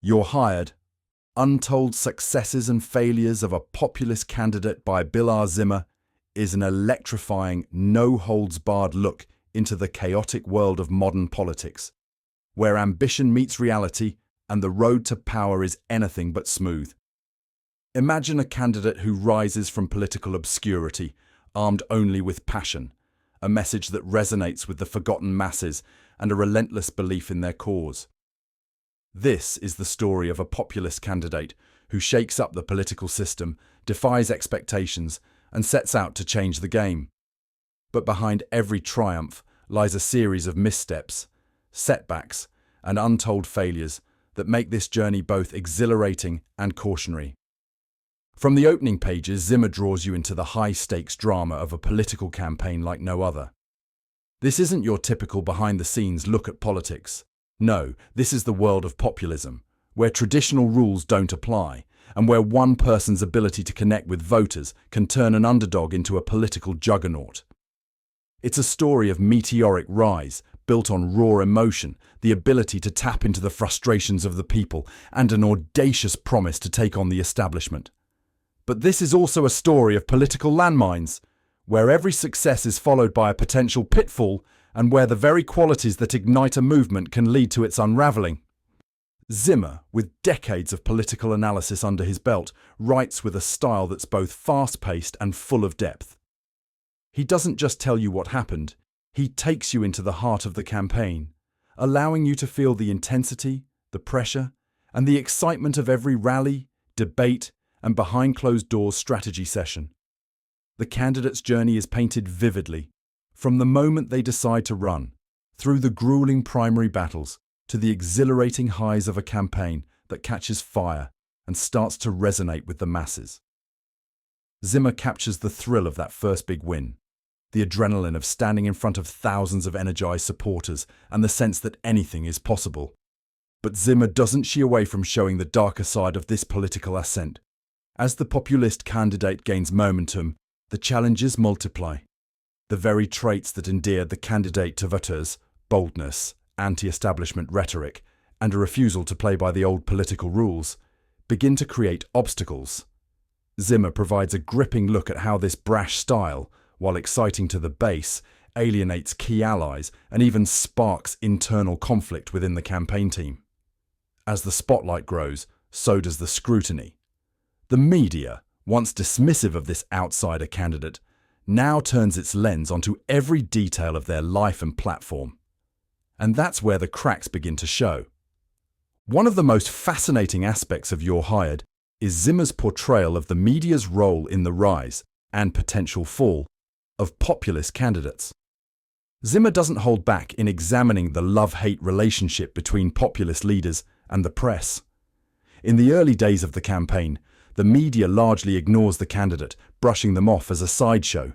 You're Hired. Untold Successes and Failures of a Populist Candidate by Bill R. Zimmer is an electrifying, no-holds-barred look into the chaotic world of modern politics, where ambition meets reality and the road to power is anything but smooth. Imagine a candidate who rises from political obscurity, armed only with passion, a message that resonates with the forgotten masses, and a relentless belief in their cause. This is the story of a populist candidate who shakes up the political system, defies expectations, and sets out to change the game. But behind every triumph lies a series of missteps, setbacks, and untold failures that make this journey both exhilarating and cautionary. From the opening pages, Zimmer draws you into the high-stakes drama of a political campaign like no other. This isn't your typical behind-the-scenes look at politics. No, this is the world of populism, where traditional rules don't apply, and where one person's ability to connect with voters can turn an underdog into a political juggernaut. It's a story of meteoric rise, built on raw emotion, the ability to tap into the frustrations of the people, and an audacious promise to take on the establishment. But this is also a story of political landmines, where every success is followed by a potential pitfall, and where the very qualities that ignite a movement can lead to its unraveling. Zimmer, with decades of political analysis under his belt, writes with a style that's both fast-paced and full of depth. He doesn't just tell you what happened, he takes you into the heart of the campaign, allowing you to feel the intensity, the pressure, and the excitement of every rally, debate, and behind-closed-doors strategy session. The candidate's journey is painted vividly, from the moment they decide to run, through the grueling primary battles, to the exhilarating highs of a campaign that catches fire and starts to resonate with the masses. Zimmer captures the thrill of that first big win, the adrenaline of standing in front of thousands of energized supporters and the sense that anything is possible. But Zimmer doesn't shy away from showing the darker side of this political ascent. As the populist candidate gains momentum, the challenges multiply. The very traits that endeared the candidate to voters, boldness, anti-establishment rhetoric, and a refusal to play by the old political rules, begin to create obstacles. Zimmer provides a gripping look at how this brash style, while exciting to the base, alienates key allies and even sparks internal conflict within the campaign team. As the spotlight grows, so does the scrutiny. The media, once dismissive of this outsider candidate, now turns its lens onto every detail of their life and platform. And that's where the cracks begin to show. One of the most fascinating aspects of You're Hired is Zimmer's portrayal of the media's role in the rise and potential fall of populist candidates. Zimmer doesn't hold back in examining the love-hate relationship between populist leaders and the press. In the early days of the campaign, the media largely ignores the candidate, brushing them off as a sideshow.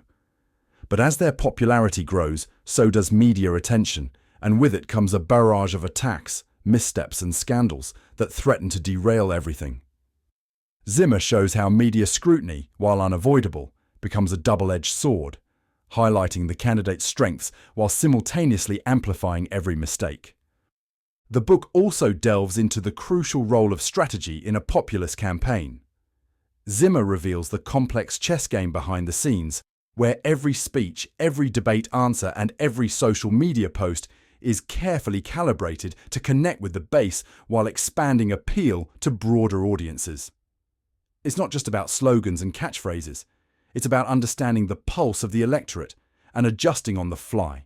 But as their popularity grows, so does media attention, and with it comes a barrage of attacks, missteps, and scandals that threaten to derail everything. Zimmer shows how media scrutiny, while unavoidable, becomes a double-edged sword, highlighting the candidate's strengths while simultaneously amplifying every mistake. The book also delves into the crucial role of strategy in a populist campaign. Zimmer reveals the complex chess game behind the scenes, where every speech, every debate answer, and every social media post is carefully calibrated to connect with the base while expanding appeal to broader audiences. It's not just about slogans and catchphrases. It's about understanding the pulse of the electorate and adjusting on the fly.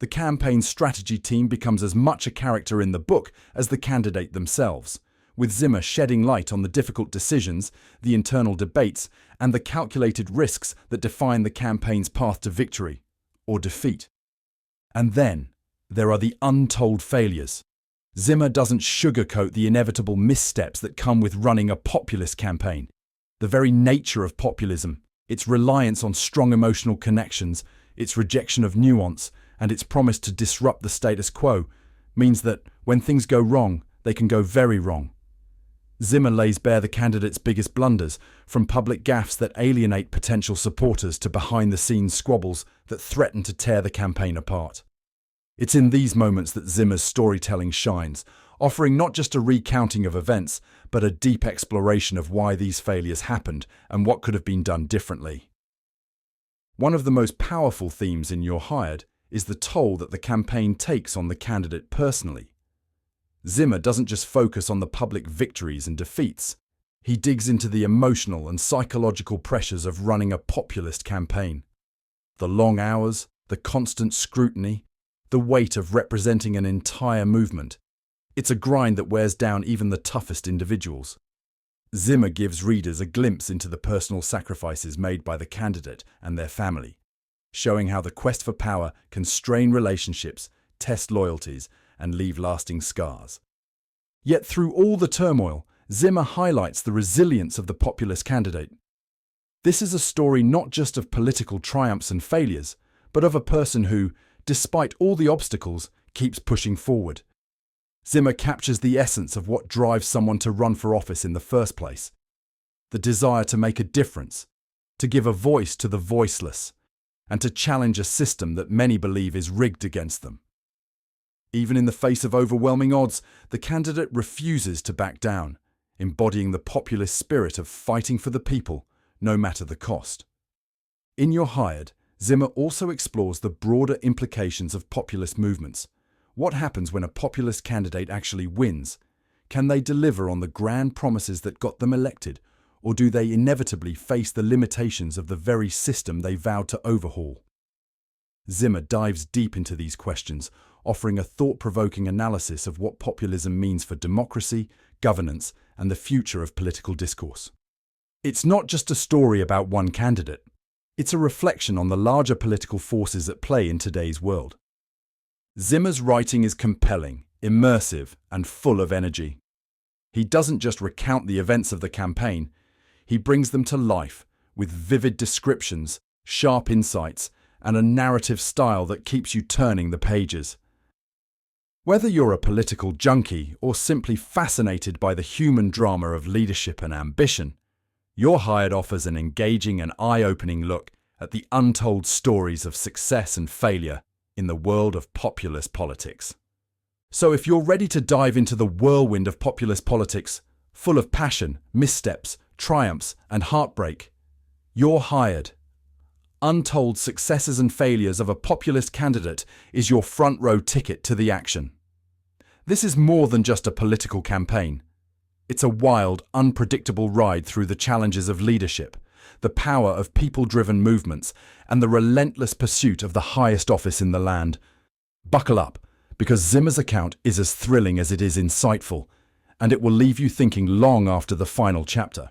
The campaign strategy team becomes as much a character in the book as the candidate themselves, with Zimmer shedding light on the difficult decisions, the internal debates, and the calculated risks that define the campaign's path to victory or defeat. And then there are the untold failures. Zimmer doesn't sugarcoat the inevitable missteps that come with running a populist campaign. The very nature of populism, its reliance on strong emotional connections, its rejection of nuance, and its promise to disrupt the status quo, means that when things go wrong, they can go very wrong. Zimmer lays bare the candidate's biggest blunders, from public gaffes that alienate potential supporters to behind-the-scenes squabbles that threaten to tear the campaign apart. It's in these moments that Zimmer's storytelling shines, offering not just a recounting of events, but a deep exploration of why these failures happened and what could have been done differently. One of the most powerful themes in You're Hired is the toll that the campaign takes on the candidate personally. Zimmer doesn't just focus on the public victories and defeats. He digs into the emotional and psychological pressures of running a populist campaign. The long hours, the constant scrutiny, the weight of representing an entire movement. It's a grind that wears down even the toughest individuals. Zimmer gives readers a glimpse into the personal sacrifices made by the candidate and their family, showing how the quest for power can strain relationships, test loyalties, and leave lasting scars. Yet through all the turmoil, Zimmer highlights the resilience of the populist candidate. This is a story not just of political triumphs and failures, but of a person who, despite all the obstacles, keeps pushing forward. Zimmer captures the essence of what drives someone to run for office in the first place. The desire to make a difference, to give a voice to the voiceless, and to challenge a system that many believe is rigged against them. Even in the face of overwhelming odds, the candidate refuses to back down, embodying the populist spirit of fighting for the people, no matter the cost. In You're Hired, Zimmer also explores the broader implications of populist movements. What happens when a populist candidate actually wins? Can they deliver on the grand promises that got them elected, or do they inevitably face the limitations of the very system they vowed to overhaul? Zimmer dives deep into these questions, offering a thought-provoking analysis of what populism means for democracy, governance, and the future of political discourse. It's not just a story about one candidate. It's a reflection on the larger political forces at play in today's world. Zimmer's writing is compelling, immersive, and full of energy. He doesn't just recount the events of the campaign, he brings them to life with vivid descriptions, sharp insights, and a narrative style that keeps you turning the pages. Whether you're a political junkie or simply fascinated by the human drama of leadership and ambition, You're Hired offers an engaging and eye-opening look at the untold stories of success and failure in the world of populist politics. So if you're ready to dive into the whirlwind of populist politics, full of passion, missteps, triumphs, and heartbreak, You're Hired. Untold Successes and Failures of a Populist Candidate is your front-row ticket to the action. This is more than just a political campaign. It's a wild, unpredictable ride through the challenges of leadership, the power of people-driven movements, and the relentless pursuit of the highest office in the land. Buckle up, because Zimmer's account is as thrilling as it is insightful, and it will leave you thinking long after the final chapter.